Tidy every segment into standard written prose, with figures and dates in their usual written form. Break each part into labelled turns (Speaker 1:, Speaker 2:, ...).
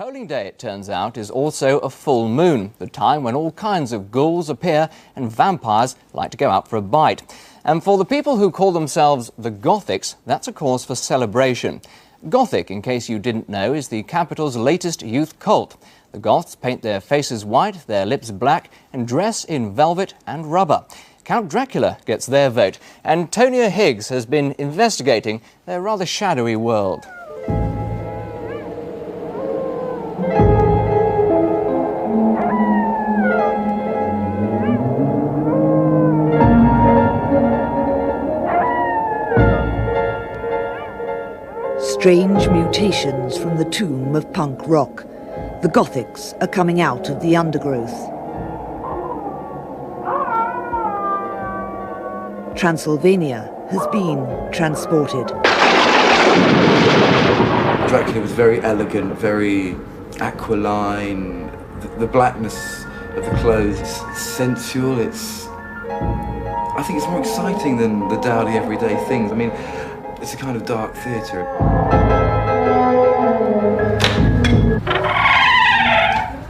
Speaker 1: Polling day, it turns out, is also a full moon, the time when all kinds of ghouls appear and vampires like to go out for a bite. And for the people who call themselves the Gothics, that's a cause for celebration. Gothic, in case you didn't know, is the capital's latest youth cult. The Goths paint their faces white, their lips black, and dress in velvet and rubber. Count Dracula gets their vote, and Tonya Higgs has been investigating their rather shadowy world.
Speaker 2: Strange mutations from the tomb of punk rock. The Gothics are coming out of the undergrowth. Transylvania has been transported.
Speaker 3: Dracula was very elegant, very aquiline. The blackness of the clothes, it's sensual, I think it's more exciting than the dowdy everyday things. I mean, it's a kind of dark theatre.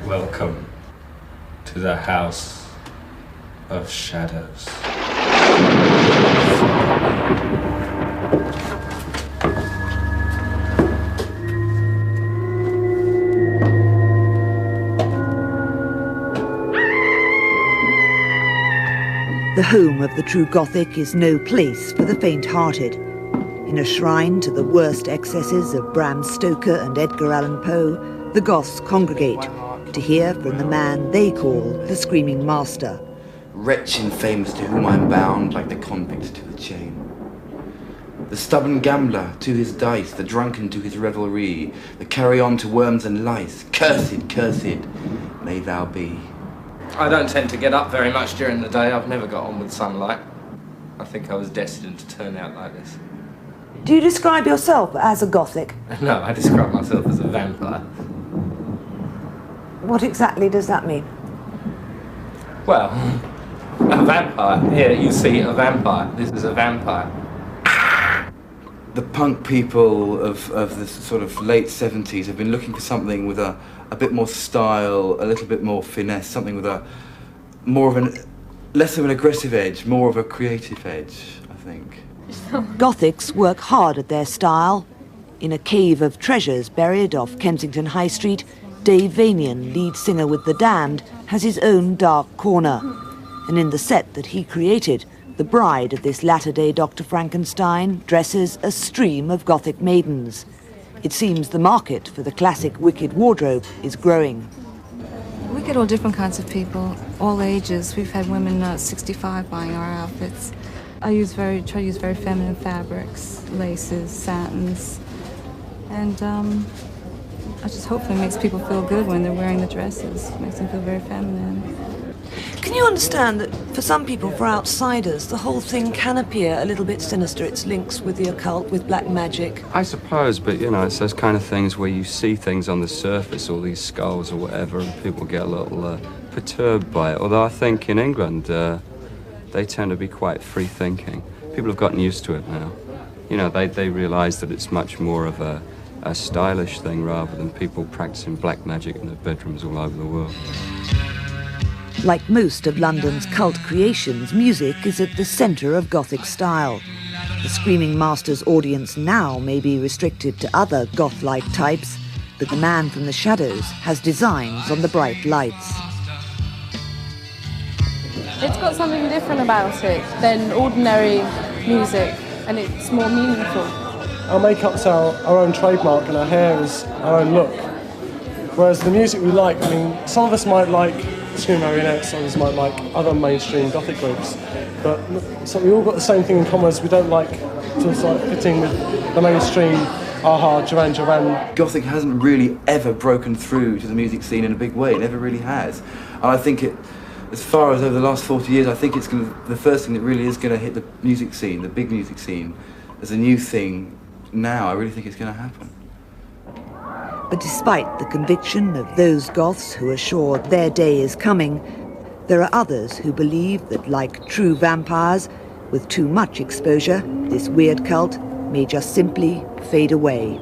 Speaker 4: Welcome to the House of Shadows.
Speaker 2: The home of the true Gothic is no place for the faint-hearted. In a shrine to the worst excesses of Bram Stoker and Edgar Allan Poe, the Goths congregate to hear from the man they call the Screaming Master.
Speaker 3: Wretch and famous to whom I'm bound, like the convict to the chain. The stubborn gambler to his dice, the drunken to his revelry, the carry-on to worms and lice. Cursed, cursed may thou be.
Speaker 4: I don't tend to get up very much during the day. I've never got on with sunlight. I think I was destined to turn out like this.
Speaker 2: Do you describe yourself as a Gothic?
Speaker 4: No, I describe myself as a vampire.
Speaker 2: What exactly does that mean?
Speaker 4: Well, a vampire. Here you see a vampire. This is a vampire.
Speaker 3: The punk people of the sort of late 70s have been looking for something with a bit more style, a little bit more finesse, something with less of an aggressive edge, more of a creative edge, I think.
Speaker 2: Gothics work hard at their style. In a cave of treasures buried off Kensington High Street, Dave Vanian, lead singer with The Damned, has his own dark corner. And in the set that he created, the bride of this latter-day Dr. Frankenstein dresses a stream of Gothic maidens. It seems the market for the classic Wicked wardrobe is growing.
Speaker 5: We get all different kinds of people, all ages. We've had women 65 buying our outfits. I try to use very feminine fabrics, laces, satins, and I just hopefully makes people feel good when they're wearing the dresses. Makes them feel very feminine.
Speaker 2: Can you understand that for some people, for outsiders, the whole thing can appear a little bit sinister? Its links with the occult, with black magic.
Speaker 6: I suppose, but you know, it's those kind of things where you see things on the surface, all these skulls or whatever, and people get a little perturbed by it. Although I think in England, they tend to be quite free-thinking. People have gotten used to it now. You know, they realise that it's much more of a stylish thing rather than people practicing black magic in their bedrooms all over the world.
Speaker 2: Like most of London's cult creations, music is at the centre of Gothic style. The Screaming Master's audience now may be restricted to other goth-like types, but the man from the shadows has designs on the bright lights.
Speaker 7: It's got something different about it than ordinary music, and it's more meaningful.
Speaker 8: Our makeup's our own trademark, and our hair is our own look. Whereas the music we like, I mean, some of us might like Scream Marionettes, others might like other mainstream Gothic groups, but so we all got the same thing in common, as we don't like to start fitting with the mainstream Aha, Duran Duran.
Speaker 3: Gothic hasn't really ever broken through to the music scene in a big way. It never really has. And I think as far as over the last 40 years, I think it's the first thing that really is going to hit the music scene, the big music scene, as a new thing now. I really think it's going to happen.
Speaker 2: But despite the conviction of those Goths who are sure their day is coming, there are others who believe that, like true vampires, with too much exposure, this weird cult may just simply fade away.